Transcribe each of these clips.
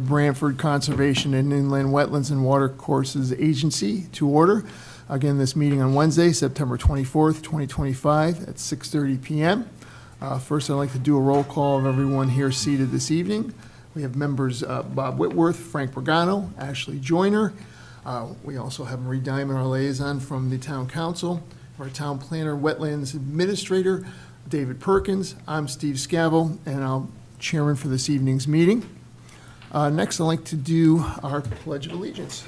Branford Conservation and Inland Wetlands and Watercourses Agency to order. Again, this meeting on Wednesday, September 24th, 2025 at 6:30 p.m. First, I'd like to do a roll call of everyone here seated this evening. We have members Bob Whitworth, Frank Borgano, Ashley Joyner. We also have Marie Diamond, our liaison from the Town Council, our Town Planner, Wetlands Administrator, David Perkins. I'm Steve Scavell, and I'm chairman for this evening's meeting. Next, I'd like to do our Pledge of Allegiance.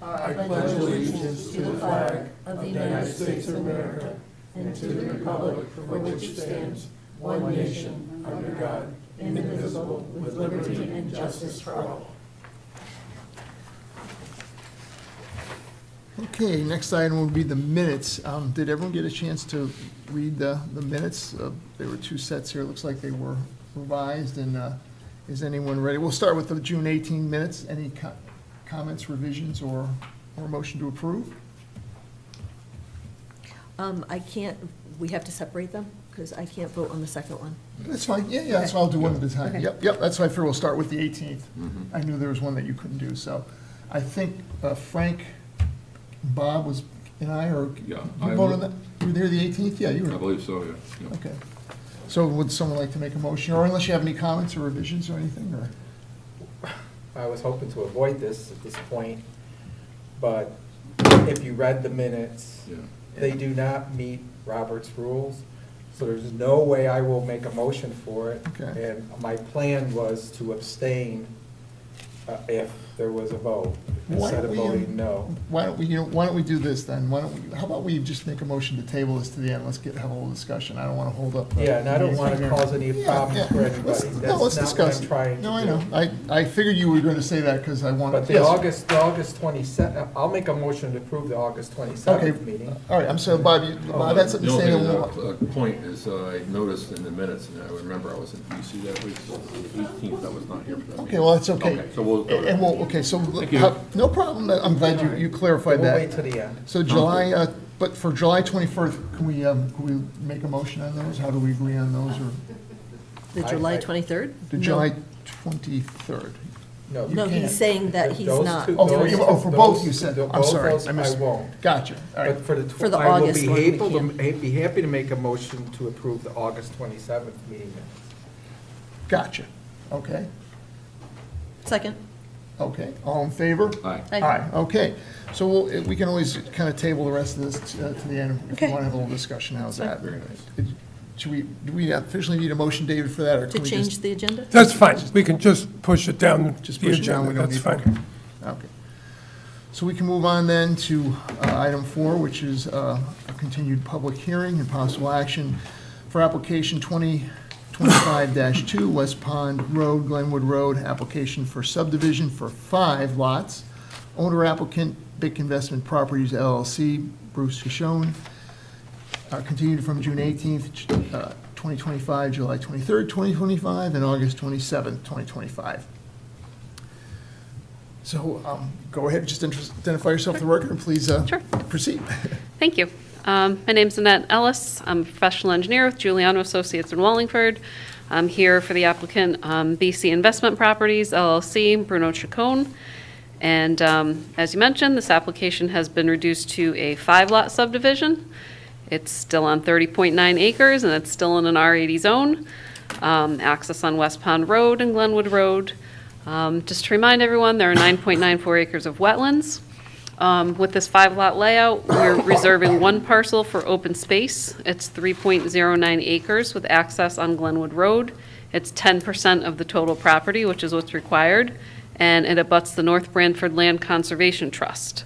I pledge allegiance to the flag of the United States of America and to the republic for which it stands, one nation, under God, indivisible, with liberty and justice for all. Okay, next item will be the minutes. Did everyone get a chance to read the minutes? There were two sets here. It looks like they were revised, and is anyone ready? We'll start with the June 18 minutes. Any comments, revisions, or motion to approve? I can't, we have to separate them, because I can't vote on the second one. That's fine. Yeah, that's why I'll do one at a time. Okay. Yep, that's why I figured we'll start with the 18th. I knew there was one that you couldn't do, so I think Frank, Bob was, and I, or Yeah, you voted on that? You were there the 18th? Yeah, you I were. believe so, yeah. Okay. So would someone like to make a motion, or unless you have any comments or revisions or anything, or? I was hoping to avoid this at this point, but if you read the minutes, Yeah. they do not meet Robert's rules, so there's no way I will make a motion for it. Okay. And my plan was to abstain if there was a vote, Why instead don't of we, voting no. Why don't we do this then? How about we just make a motion to table this to the end? Let's have a little discussion. I don't want to hold up. Yeah, and I don't want to cause any problems for anybody. Let's That's not what discuss I'm it. trying to do. No, I know. I figured you were going to say that because I wanted. But the August 27th, I'll make a motion to approve the August 27th meeting. All right, I'm sorry, Bob, Bob, that's something to say. The point is, I noticed in the minutes, and I remember I was in DC that week, so the 18th, I was not here for that meeting. Okay, well, it's okay. Okay, so we'll go there. And okay, so, Thank you. no problem. I'm glad you clarified We'll wait that. till the end. So July, but for July 21st, can we make a motion on those? How do we agree on those, or The July 23rd? the No. July 23rd? No. No, can't. he's saying that he's Those not. two- Oh, for- those- oh, for both you those- said. those- I'm sorry, those I missed. won't. Gotcha, all right. But For the I will August be one, we able to, can't. be happy to make a motion to approve the August 27th meeting minutes. Gotcha, okay, Second. okay. All in favor? Aye. Aye. Okay. So we can always kind of table the rest of this to the end if you Okay. want to have a little discussion. How's that? Very nice. Do we officially need a motion, David, for that, or To can we change just? the agenda? That's fine, we can just push it down Just the push it down, we agenda, don't that's need. fine. Okay. So we can move on then to item 4, which is a continued public hearing and possible action for application 2025-2, West Pond Road, Glenwood Road, application for subdivision for 5 lots. Owner applicant, Bick Investment Properties LLC, Bruce Hishone. Continued from June 18th, 2025, July 23rd, 2025, and August 27th, 2025. So go ahead, just identify yourself for the record, and please Sure. proceed. Thank you. My name's Annette Ellis. I'm a professional engineer with Giuliano Associates in Wallingford. I'm here for the applicant, BC Investment Properties LLC, Bruno Chacon. And as you mentioned, this application has been reduced to a 5-lot subdivision. It's still on 30.9 acres, and it's still in an R80 zone. Access on West Pond Road and Glenwood Road. Just to remind everyone, there are 9.94 acres of wetlands. With this 5-lot layout, we're reserving one parcel for open space. It's 3.09 acres with access on Glenwood Road. It's 10% of the total property, which is what's required, and it abuts the North Branford Land Conservation Trust.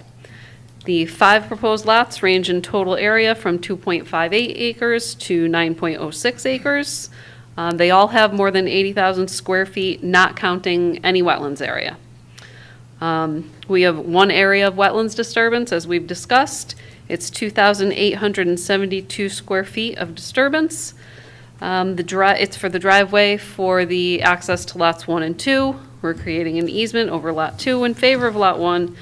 The 5 proposed lots range in total area from 2.58 acres to 9.06 acres. They all have more than 80,000 square feet, not counting any wetlands area. We have one area of wetlands disturbance, as we've discussed. It's 2,872 square feet of disturbance. It's for the driveway for the access to lots 1 and 2. We're creating an easement over lot 2 in favor of lot 1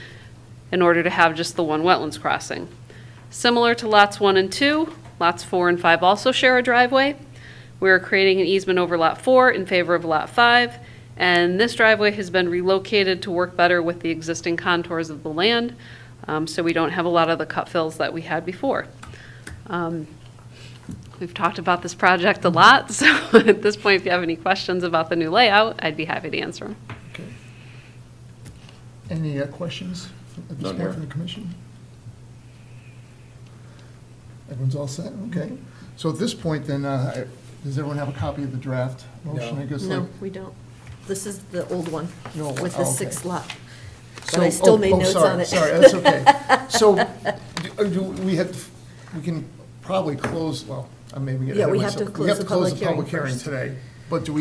in order to have just the one wetlands crossing. Similar to lots 1 and 2, lots 4 and 5 also share a driveway. We're creating an easement over Lot 4 in favor of Lot 5, and this driveway has been relocated to work better with the existing contours of the land, so we don't have a lot of the cut fills that we had before. We've talked about this project a lot, so at this point, if you have any questions about the new layout, I'd be happy to answer them. Okay. Any questions at this None point here. from the commission? Everyone's all set? Okay. So at this point, then, does everyone have a copy of the draft motion? No. I guess No, like- we don't. This is the old one The old one, with the oh, okay. 6 lot. So- But I still oh, made oh, notes sorry, on it. Sorry, that's okay. So, we can probably close, well, I may be getting Yeah, ahead of we have to myself. close the public hearing public hearing first. today. But do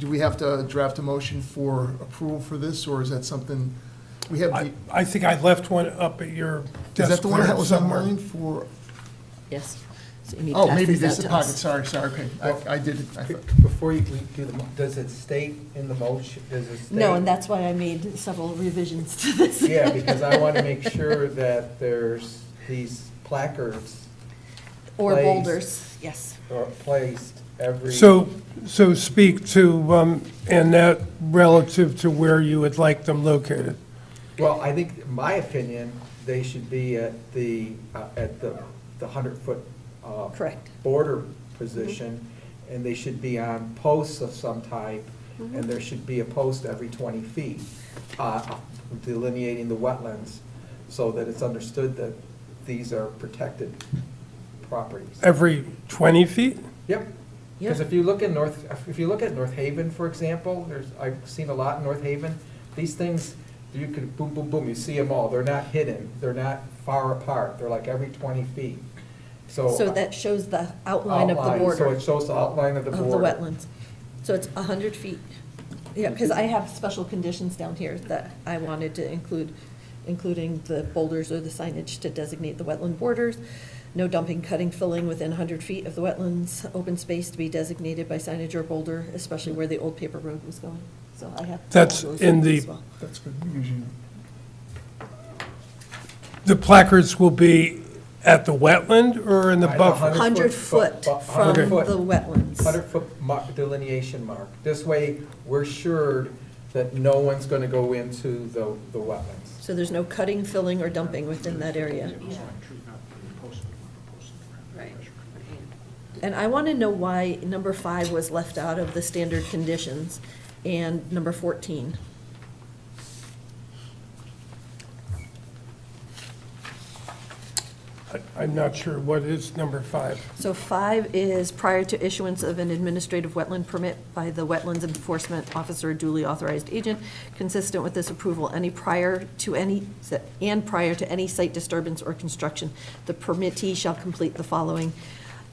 we have to draft a motion for approval for this, or is that something, we have, I think I left one up at your is desk that the one that there was somewhere. online for, Yes. So you need to oh, pass maybe these this out is to pocket, us. sorry, okay. I did it, I thought. Before you do does it state in the motion, does it state? No, and that's why I made several revisions to this. Yeah, because I want to make sure that there's these placards Or Placed. boulders, yes. are placed every. So speak to Annette relative to where you would like them located. Well, I think, in my opinion, they should be at the 100-foot Correct. border position, and they should be on posts of some type, and there should be a post every 20 feet delineating the wetlands, so that it's understood that these are protected properties. Every 20 feet? Yep. Because Yeah. if you look at North Haven, for example, I've seen a lot in North Haven, these things, you could boom, boom, boom, you see them all, they're not hidden, they're not far apart, they're like every 20 feet. So that shows the outline of the Outline, border. So it shows the outline of the Of the border. wetlands. So it's 100 feet. Yeah, because I have special conditions down here that I wanted to include, including the boulders or the signage to designate the wetland borders, no dumping, cutting, filling within 100 feet of the wetlands, open space to be designated by signage or boulder, especially where the old paper road was going. So I have. That's all those in the- as well. That's good, usually. The placards will be at the wetland or in the At the buffer? 100 foot from Okay. the wetlands. 100-foot delineation mark. This way, we're sure that no one's going to go into the wetlands. So there's no cutting, filling, or dumping within that area. Right. And I want to know why number 5 was left out of the standard conditions and number 14. I'm not sure. What is number 5? So 5 is prior to issuance of an administrative wetland permit by the Wetlands Enforcement Officer or duly authorized agent. Consistent with this approval, prior to any site disturbance or construction, the permittee shall complete the following: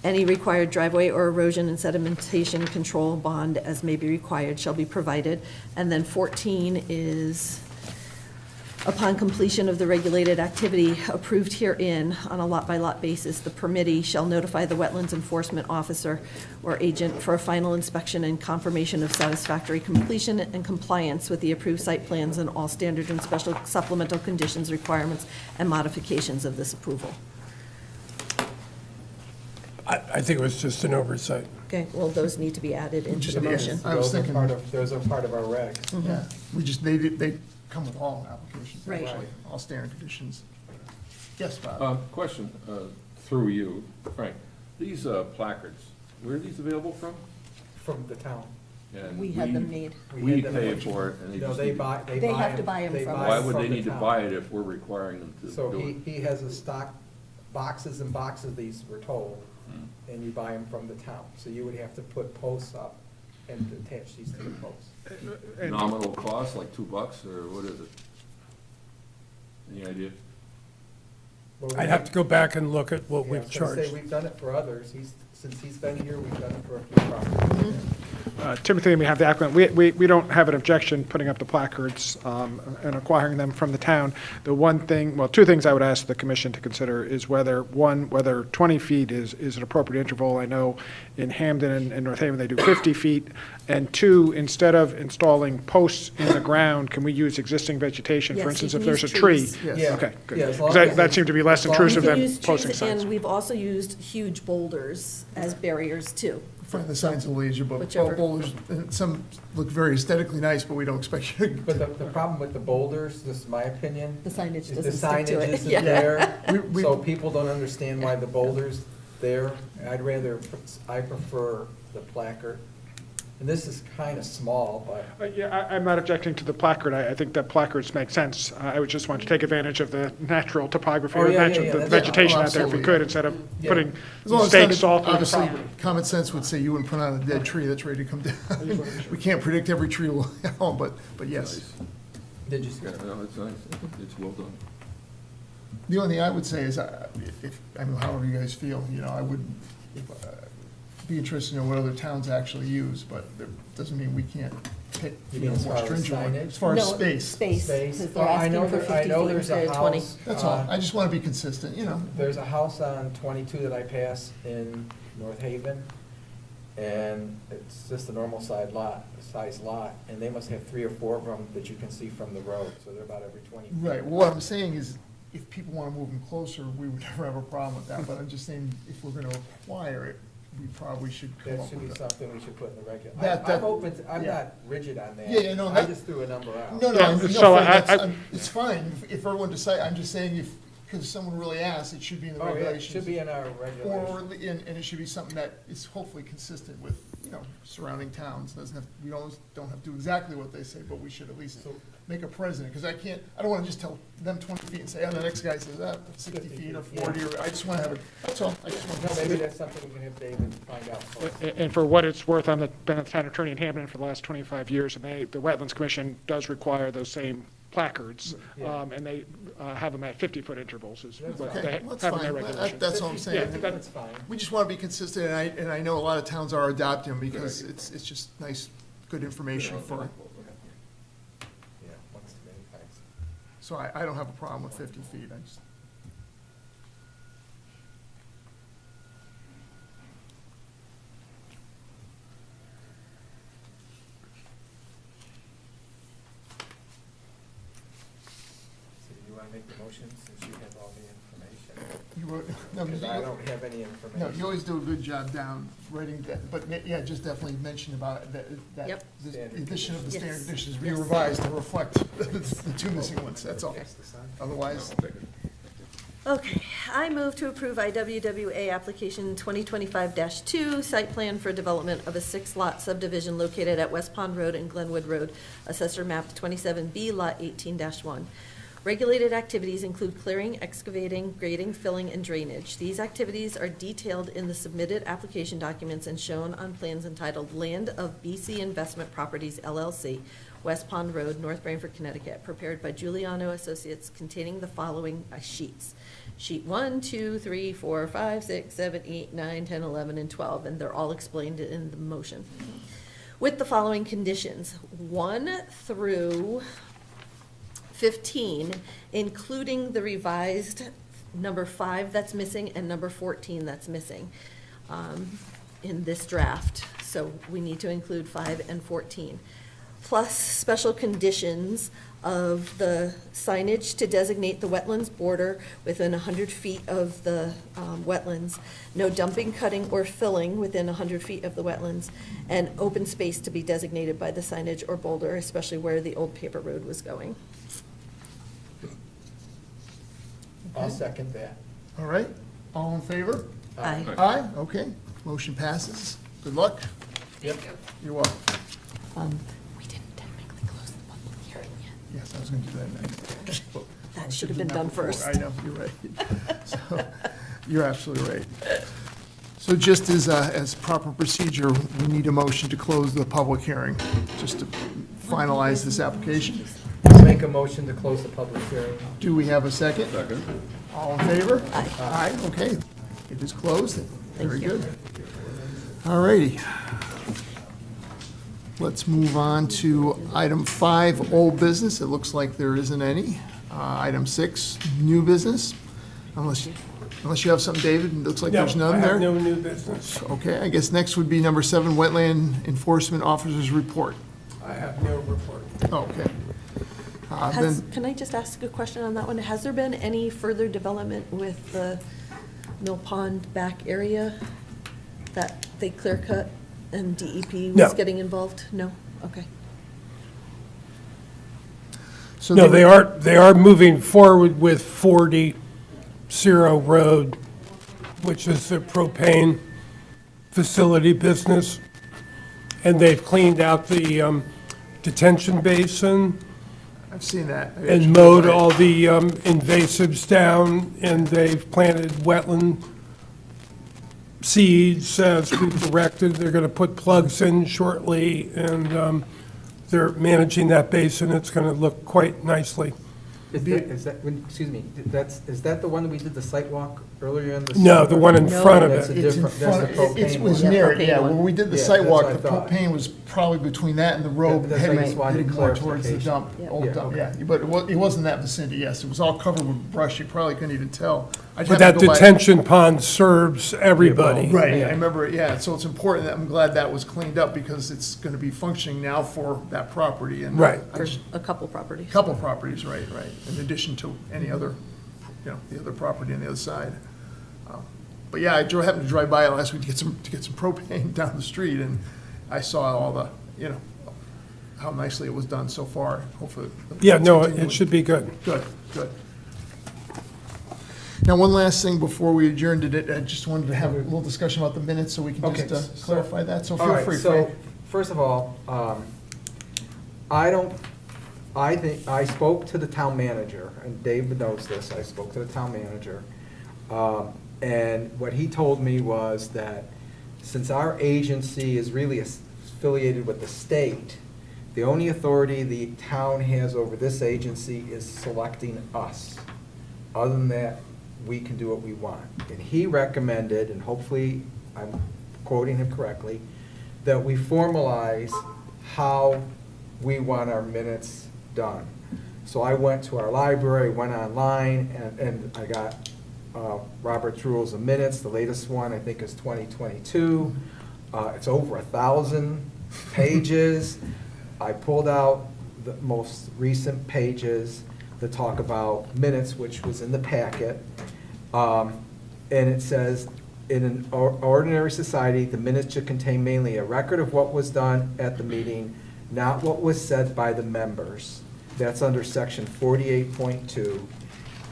any required driveway or erosion and sedimentation control bond as may be required shall be provided. And then 14 is, upon completion of the regulated activity approved herein on a lot-by-lot basis, the permittee shall notify the Wetlands Enforcement Officer or agent for a final inspection and confirmation of satisfactory completion and compliance with the approved site plans and all standard and special supplemental conditions, requirements, and modifications of this approval. I think it was just an oversight. Okay, well, those need to be added into the Yeah. motion. I was thinking- Those are part of our regs. Yeah, they come with all applications, Right. actually, all standard conditions. Yes, Bob? Question, through you, Frank. These placards, where are these available from? From the town. And We had them made. We had them pay made. for it, and they No, just they need to- buy, they They buy have to buy 'em they from buy us. Why 'em would from they the need to town. buy it if we're requiring them to So do it? he has a stock, boxes and boxes of these, we're told, Hmm. and you buy them from the town. So you would have to put posts up and attach these to the posts. Nominal cost, like $2, or what is it? Any idea? Well, we I'd have to go back and look at what Yeah, I we've was gonna say, charged. we've done it for others. Since he's been here, we've done it for a few properties. Typically, we have the applicant, we don't have an objection putting up the placards and acquiring them from the town. The one thing, well, two things I would ask the commission to consider is whether 20 feet is an appropriate interval. I know in Hamden and North Haven, they do 50 feet. And 2, instead of installing posts in the ground, can we use existing vegetation? For Yes, instance, you if can there's a use tree? trees. Yes. Yeah. Okay, good. Yeah, as long Because as that it's- seemed to be less as long as intrusive We can than use trees, posting signs. and we've also used huge boulders as barriers too, find the signs of leisure, but Whichever. boulders, some look very aesthetically nice, but we don't expect you to. But the problem with the boulders, this is my opinion, The signage is the doesn't stick to signage it. isn't Yeah. there, We- so people don't understand why the boulder's there. I prefer the placard. And this is kind of small, but Yeah, I'm not objecting to the placard. I think that placards make sense. I would just want to take advantage of the natural topography Oh, or yeah, the yeah, the that's- vegetation Oh, out there if we absolutely. could, instead of Yeah. putting As long as it's not stakes all through the obviously, property. common sense would say you wouldn't put on a dead tree that's ready to come down. We can't predict every tree will, but yes. Nice. did you see? Yeah, no, it's nice. It's well done. The only thing I would say is, however you guys feel, I would be interested to know what other towns actually use, but that doesn't mean we can't pick, You mean as more far as stringent ones. signage? As far as No, space. Space, Space. because they're Well, I know asking for there- I 50 know feet there's a instead of 20. house, That's all. I just want to be consistent, There's a house on 22 that I pass in North Haven, and it's just a normal size lot, and they must have 3 or 4 of them that you can see from the road, so they're about every 20 feet. Right, well, what I'm saying is, if people want to move them closer, we would never have a problem with that, but I'm just saying, if we're going to acquire it, we probably should come That up should be with a. something we should put in the regular. That- I'm open, I'm yeah. not rigid on that. Yeah, no, I that- just threw a number out. No, no, Yeah, no, so Fred, I- it's fine, if everyone decides, I'm just saying if, because someone really asks, it should be in the Oh, yeah, it regulations. should be in our Or, regulations. and it should be something that is hopefully consistent with, surrounding towns, doesn't have, we don't have to do exactly what they say, but we should at least make a precedent, because I don't want to just tell them 20 feet and say, the next guy says, 60 feet or 40, or, I just want to have it, that's all, I just want No, to. maybe that's something we can have David find out for us. And for what it's worth, I'm been a town attorney in Hampton for the last 25 years, and the Wetlands Commission does require those same placards, Yeah. and they have them at 50-foot intervals as That's well. fine. They Okay, well, that's have in their fine, regulations. that's all I'm saying. Yeah, That's fine. We just want to be consistent, and I know a lot of towns are adopting them, because Good it's just nice, good information for, Yeah, once too many times. so I don't have a problem with 50 feet, I just. So do you want to make the motion since you have all the information? You wrote, no, Because I don't have any no, information. you always do a good job down writing that, but yeah, just definitely mention about it, that Yep. the addition of the standard Yes. conditions be Yes. revised to reflect the 2 missing ones, that's all. Otherwise, Okay, I move to approve IWWA application 2025-2, site plan for development of a 6-lot subdivision located at West Pond Road and Glenwood Road, Assessor Map 27B, Lot 18-1. Regulated activities include clearing, excavating, grading, filling, and drainage. These activities are detailed in the submitted application documents and shown on plans entitled Land of BC Investment Properties LLC, West Pond Road, North Branford, Connecticut, prepared by Giuliano Associates, containing the following sheets. Sheet 1, 2, 3, 4, 5, 6, 7, 8, 9, 10, 11, and 12, and they're all explained in the motion. With the following conditions, 1 through 15, including the revised number 5 that's missing and number 14 that's missing in this draft. So we need to include 5 and 14. Plus special conditions of the signage to designate the wetlands border within 100 feet of the wetlands, no dumping, cutting, or filling within 100 feet of the wetlands, and open space to be designated by the signage or boulder, especially where the old paper road was going. I'll second that. all right, all in favor? Aye. Aye, okay, motion passes, good luck, Yep. you're welcome. We didn't technically close the public hearing yet. Yes, I was gonna do that next. That should have been done first. I know, you're right. So, you're absolutely right. So just as proper procedure, we need a motion to close the public hearing, just to finalize this application. Make a motion to close the public hearing. Do we have a second? Second. All in favor? Aye. Aye, okay. It is closed. Very you. good. All righty. Let's move on to item 5, old business. It looks like there isn't any. Item 6, new business. Unless you have something, David, it looks like there's No, none I there. have no new business. Okay, I guess next would be number 7, Wetland Enforcement Officer's Report. I have no report. Okay. Then, Can I just ask a question on that one? Has there been any further development with the Mill Pond back area that they clear cut And DEP No. was getting involved? No? Okay. So No, were- they are moving forward with 40 Ciro Road, which is the propane facility business. And they've cleaned out the detention basin I've seen that. I actually and mowed drove by it. all the invasives down, and they've planted wetland seeds as we've directed. They're going to put plugs in shortly, and they're managing that basin. It's going to look quite nicely. Is that, excuse me, is that the one that we did the site walk earlier in the? No, the one in No. front of That's a it. It's in different, that's the front, it propane was one. near it, propane yeah, one. when we did the Yeah, site that's walk, what I the thought. propane was probably between that and the road, That's why I just heading wanted more towards the clarification. dump, Yeah. old Yeah, dump, okay. yeah. But it wasn't that vicinity, yes, it was all covered with brush, you probably couldn't even tell. I just But happened that to go by- detention pond serves everybody. Right, Yeah. I remember, yeah, so it's important that, I'm glad that was cleaned up, because it's gonna be functioning now for that property, and. Right. I For just- a couple properties. Couple properties, right, in addition to any other, the other property on the other side. But yeah, happened to drive by last week to get some propane down the street, and I saw all the, how nicely it was done so far, hopefully. Yeah, no, it's it should be good. Good, good. Now, one last thing before we adjourn, I just wanted to have a little discussion about the minutes, so we can Okay, just so- clarify that, so All feel right, free, so, Frank. first of all, I think, I spoke to the town manager, and Dave knows this, I spoke to the town manager. And what he told me was that since our agency is really affiliated with the state, the only authority the town has over this agency is selecting us. Other than that, we can do what we want. And he recommended, and hopefully I'm quoting him correctly, that we formalize how we want our minutes done. So I went to our library, went online, and I got Robert's Rules of Minutes. The latest one, I think, is 2022. It's over 1,000 pages. I pulled out the most recent pages that talk about minutes, which was in the packet. And it says, in an ordinary society, the minutes should contain mainly a record of what was done at the meeting, not what was said by the members. That's under section 48.2.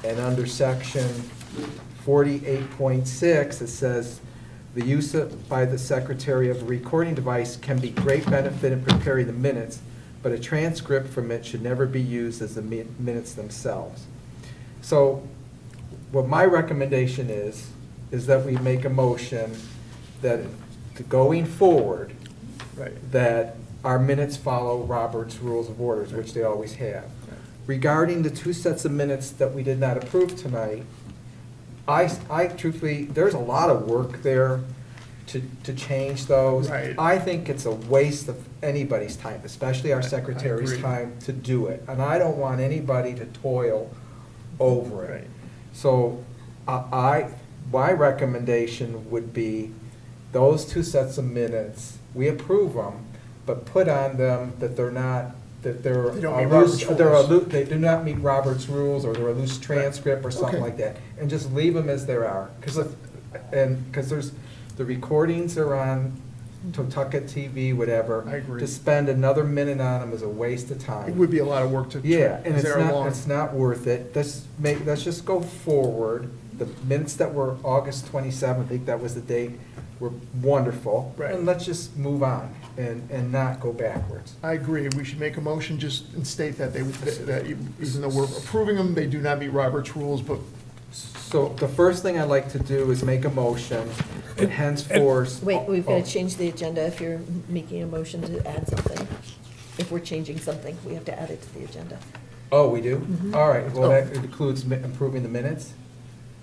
And under section 48.6, it says, the use by the secretary of a recording device can be great benefit in preparing the minutes, but a transcript from it should never be used as the minutes themselves. So what my recommendation is that we make a motion that going forward, Right. that our minutes follow Robert's Rules of Orders, which they always have. Regarding the two sets of minutes that we did not approve tonight, I truthfully, there's a lot of work there to change those. Right. I think it's a waste of anybody's time, especially our secretary's agree. time, to do it. And I don't want anybody to toil over it. Right. So my recommendation would be those two sets of minutes, we approve them, but put on them that they're not, that they're. They don't meet a loose- Robert's they're a rules. loo- They do not meet Robert's rules, or they're a loose transcript or something Okay. like that. And just leave them as they are. Because there's, the recordings are on Totucket TV, whatever. I agree. To spend another minute on them is a waste of time. It would be a lot of work to. Yeah, and because they're long. it's not worth it. Let's just go forward. The minutes that were August 27th, I think that was the date, were wonderful. Right. And let's just move on and not go backwards. I agree, we should make a motion just and state that that even though we're approving them, they do not meet Robert's rules, but So the first thing I'd like to do is make a motion that henceforth. Wait, we've got Oh, to change the agenda if you're making a motion to add something. If we're changing something, we have to add it to the agenda. Oh, we do? All right, well, Oh. that includes improving the minutes?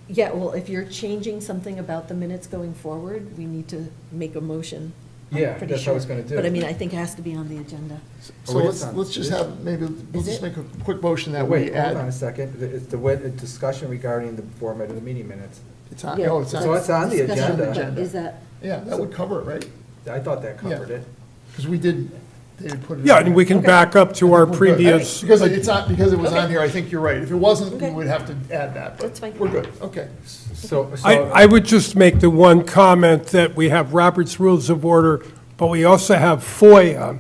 Yeah, well, if you're changing something about the minutes going forward, we need to make a motion. I'm Yeah, pretty that's what I was sure. gonna do. But I mean, I think it has to be on the agenda. so wait, let's just have, maybe, we'll Is just it? make a quick motion that Wait, we hold on a add. second. It's the discussion regarding the format of the meeting minutes. It's on, Yeah. oh, it's So on, it's on the Discussion, agenda. but Is that, yeah, that would cover it, right? I thought that covered Yeah. it. Because we did, they put it. Yeah, in and we can Okay. back up to our We're good. previous. Because it's on, because it was on Okay. here, I think you're right. If it wasn't, we Okay. would have to add that, but That's fine. we're good, okay. So. I would just make the one comment that we have Robert's Rules of Order but we also have FOIA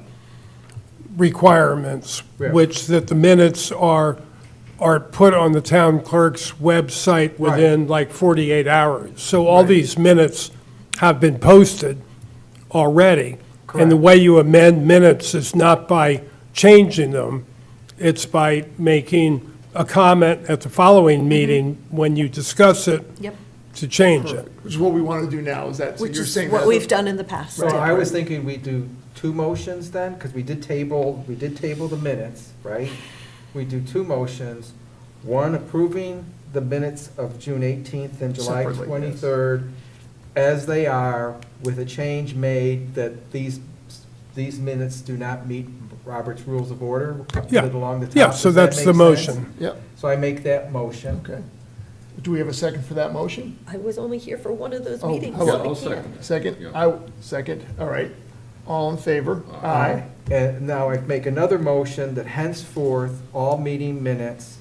requirements, Yeah. which that the minutes are put on the town clerk's website within like 48 hours. So all these minutes have been posted already. And the way you amend minutes is not by changing them, it's by making a comment at the following meeting when you discuss it Yep, to change it. Which is what we want to do now, is that, so which you're is saying what that- we've done in the past. So I was thinking we do two motions then, because we did table the minutes, right? We do two motions, one approving the minutes of June 18th and July Separately, yes. 23rd as they are, with a change made that these minutes do not meet Robert's Rules of Order. Yeah. Put it along the top. Yeah, so Does that that's the make sense? motion. Yep, So I make that motion. okay. Do we have a second for that motion? I was only here for one of those Oh, meetings. how so about- I I'll can't. second that. Second? Yeah. Second, all right. All in favor? Aye. And now I make another motion that henceforth, all meeting minutes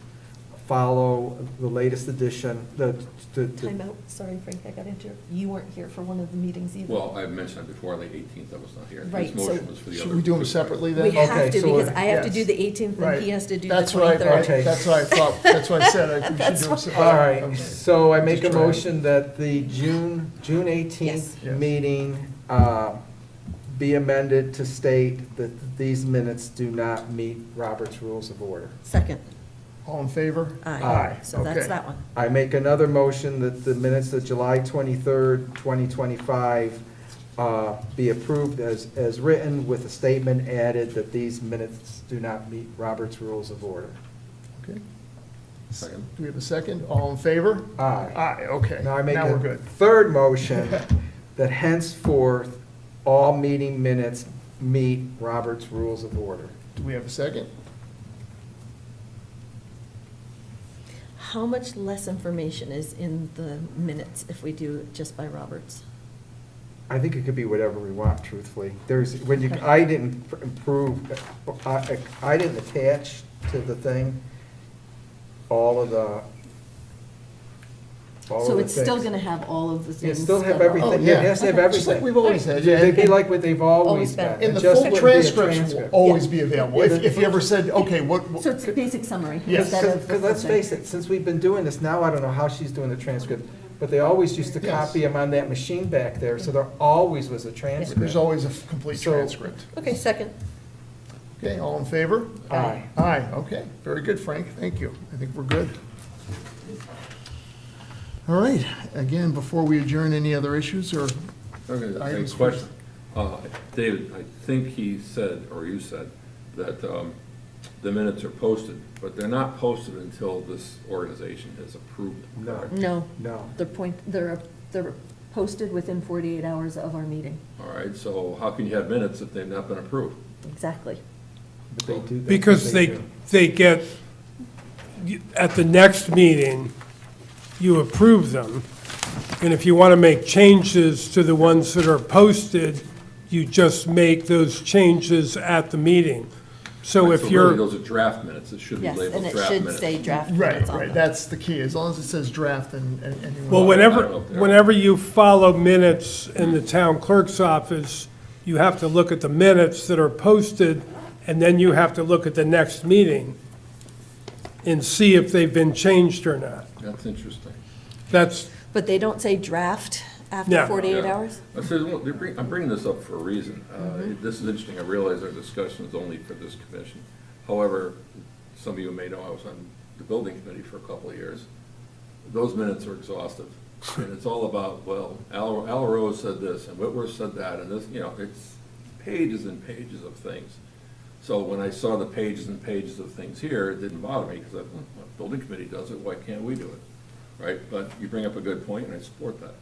follow the latest edition, Time out, sorry, Frank, I got into, you weren't here for one of the meetings either. Well, I mentioned it before, on the 18th, I was not here. Right, His so- motion was for the other. Should we do them two. separately We then? have Okay, to, so because I have to yes. do the 18th and Right. he has to do the That's what I 23rd. Okay. That's what I thought, that's what I said, we should That's do them why- separately. All right, Okay. so I make a Just trying. motion that the June 18th Yes. meeting be amended to state that these minutes do not meet Robert's Rules of Order. Second, All in favor? Aye. so that's Okay. that one. I make another motion that the minutes of July 23rd, 2025 be approved as written, with a statement added that these minutes do not meet Robert's Rules of Order. Okay. Second. Do we have a second? All in favor? Aye. Aye, okay. Now I make Now we're a good. third motion that henceforth, all meeting minutes meet Robert's Rules of Order. Do we have a second? How much less information is in the minutes if we do it just by Roberts? I think it could be whatever we want, truthfully. I didn't I didn't attach to the thing all of the So it's still things. gonna have all of the You things. still have spelled out. everything, Oh, yeah. it has to have Okay. Just like everything. we've always had. yeah. They'd be like what they've always Always been. been. And It the just full wouldn't be a transcripts will transcript. always be available. Yeah, If you ever said, okay, what, So it's a basic summary Yes. instead of. the Because let's full thing. face it, since we've been doing this, now I don't know how she's doing the transcript, but they always used to Yes. copy them on that machine back there, so there always was a there's transcript. always a complete So- transcript. Okay, second. Okay, all in favor? Aye. Aye, okay. Very good, Frank. Thank you. I think we're good. All right, again, before we adjourn, any other issues or? Okay, Items, next question. David, I think he said, or you said, that the minutes are posted, but they're not posted until this organization has approved them. No. correct? No, No. they're posted within 48 hours of our meeting. All right, so how can you have minutes if they've not been approved? Exactly. But they do. Because do. they get, at the next meeting, you approve them. And if you want to make changes to the ones that are posted, you just make those changes at the meeting. So Right, if really, you're, those are draft minutes, it should be Yes, labeled and it draft should minutes. say draft Right, minutes on right, them. that's the key, as long as it says draft and anyone. well, I don't know whenever, if they're- whenever you follow minutes in the town clerk's office, you have to look at the minutes that are posted, and then you have to look at the next meeting and see if they've been changed or not. That's interesting. That's, But they don't say draft after Yeah. 48 Yeah. hours? I said, well, I'm bringing this up for a reason. This is interesting. I realize our discussion is only for this commission. However, some of you may know I was on the building committee for a couple of years. Those minutes are exhaustive. And it's all about, well, Al Rose said this, and Whitworth said that, and this, it's pages and pages of things. So when I saw the pages and pages of things here, it didn't bother me, because the building committee does it, why can't we do it? Right? But you bring up a good point, and I support that.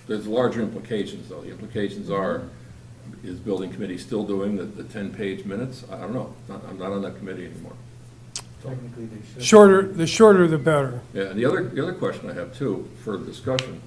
There's larger implications, though. The implications are, is building committee still doing the 10-page minutes? I don't know. I'm not on that committee anymore. Technically, they should. the shorter the better. Yeah, and the other question I have too, for discussion,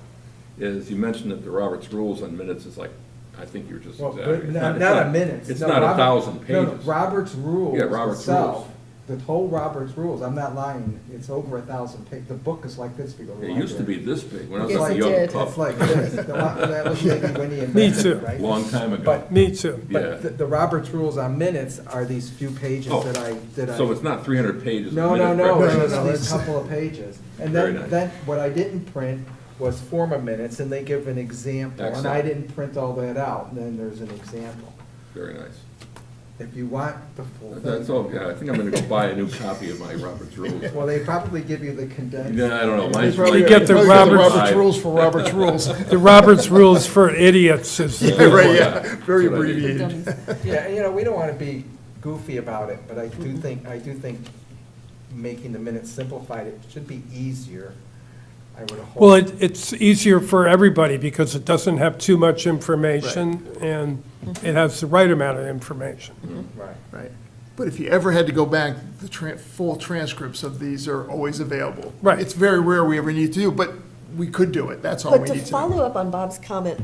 is you mentioned that the Roberts rules on minutes is like, I think you're just Well, exaggerating. but not a minutes. It's No, not Robert- 1,000 no, pages. Robert's rules Yeah, Robert's itself rules. the whole Robert's Rules, I'm not lying, it's over 1,000 pages. The book is like this if you go to the It used to be library. this big, when I was Yes, a it young did. pup, It's like this. That was maybe when he Me invented too. it, right? long time ago. But Me too. Yeah. But the Robert's Rules on minutes are these few pages Oh, that I. So it's not 300 pages of No, minute no, preparation. it's a couple of pages. And Very then, nice. then what I didn't print was form of minutes, and they give an example. And I Excellent. didn't print all that out, and then there's an example. Very nice. If you want the full thing. That's all, yeah, I think I'm gonna go buy a new copy of my Robert's Rules. Well, they probably give you the condensed. Yeah, I don't know, mine's. Probably You get the probably Robert's- Robert's Rules for Robert's Rules. The Robert's Rules for Idiots is the Yeah, right, yeah, That's very what I need. abbreviated. Yeah, you know, we don't want to be goofy about it, but I do think making the minutes simplified, it should be easier, I would hope. Well, it's easier for everybody because it doesn't have too much information and it has the right amount of information. Right. Right. But if you ever had to go back, the full transcripts of these are always available. Right. It's very rare we ever need to do, but we could do it, that's all But we to need to follow do. up on Bob's comment,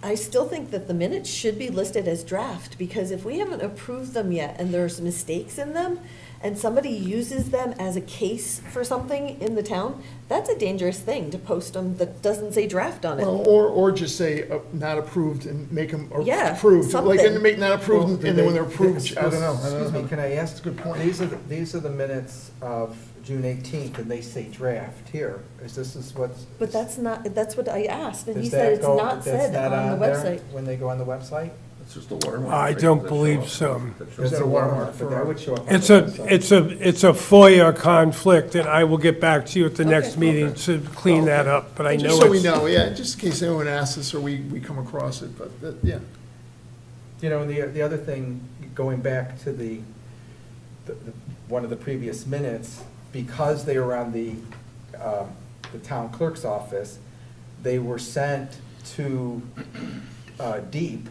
I still think that the minutes should be listed as draft, because if we haven't approved them yet and there's mistakes in them, and somebody uses them as a case for something in the town, that's a dangerous thing, to post them that doesn't say draft on Well, it. or just say not approved and make them Yeah, approved. Like, and something. make not approved, and then when they're approved, I don't know. Excuse me, can I ask? That's a good point. These are the minutes of June 18th, and they say draft here. This is what's. But that's not, that's what I asked, and he does said that it's go- not that's said not on the there website. When they go on the website? It's just a watermark. I right? don't Does that believe show up? so. That shows Is that It's a watermark but for that our- would show up on It's the a, website. it's a FOIA conflict and I will get back to you at the next Okay. meeting to clean that up, but I know Just so we it's. know, yeah, just in case anyone asks us or we come across it, but, yeah. You know, and the other thing, going back to one of the previous minutes, because they were on the town clerk's office, they were sent to Deep.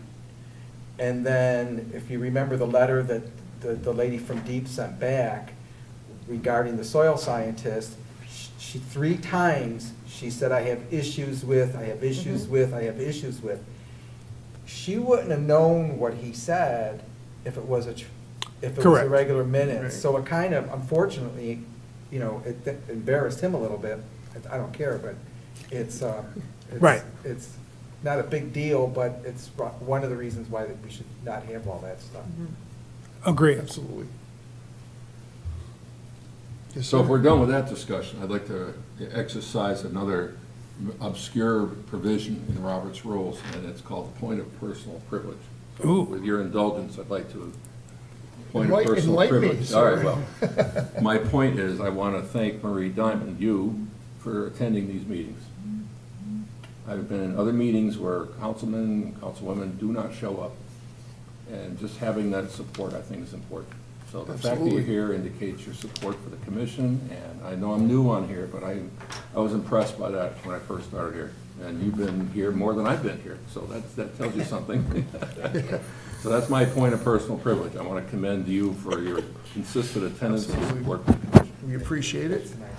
And then, if you remember the letter that the lady from Deep sent back regarding the soil scientist, she 3 times, she said, I have issues with, I have issues with, I have issues with. She wouldn't have known what he said if it was a Correct. regular minute. Right. So it kind of, unfortunately, you know, it embarrassed him a little bit. I don't care, but it's, Right. It's not a big deal, but it's one of the reasons why we should not have all that stuff. Agree. Absolutely. Yes, So if sir. we're done with that discussion, I'd like to exercise another obscure provision in Robert's Rules, and it's called the point of personal privilege. So Ooh. with your indulgence, I'd like to, point of Enlighten- personal enlighten me, privilege. All right, sir. well, my point is, I want to thank Marie Diamond, you, for attending these meetings. I've been in other meetings where councilmen, councilwomen do not show up, and just having that support, I think, is important. So the fact that Absolutely. you're here indicates your support for the commission, and I know I'm new on here, but I was impressed by that when I first started here. And you've been here more than I've been here, so that tells you something. So that's my point of personal privilege. I want to commend you for your consistent attendance and support for the commission. We appreciate it. It's nice.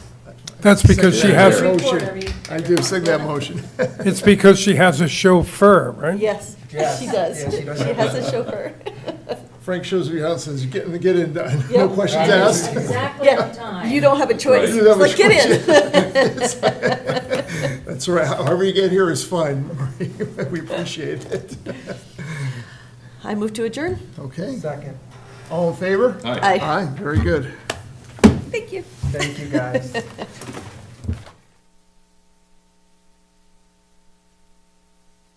That's because she has, Motion. I do, second that motion. it's because she has a chauffeur, right? Yes, Yes. she does. Yeah, she does. She has a chauffeur. Frank shows me how it says, get in done, no Yep. questions asked. Exactly on Yeah, time. you don't have a choice. Right. You don't have It's a like, get in. That's right, however you get here is fine, we appreciate it. I move to adjourn. Okay, Second, all in favor? Aye. Aye. Aye, very good. Thank you. thank you, guys.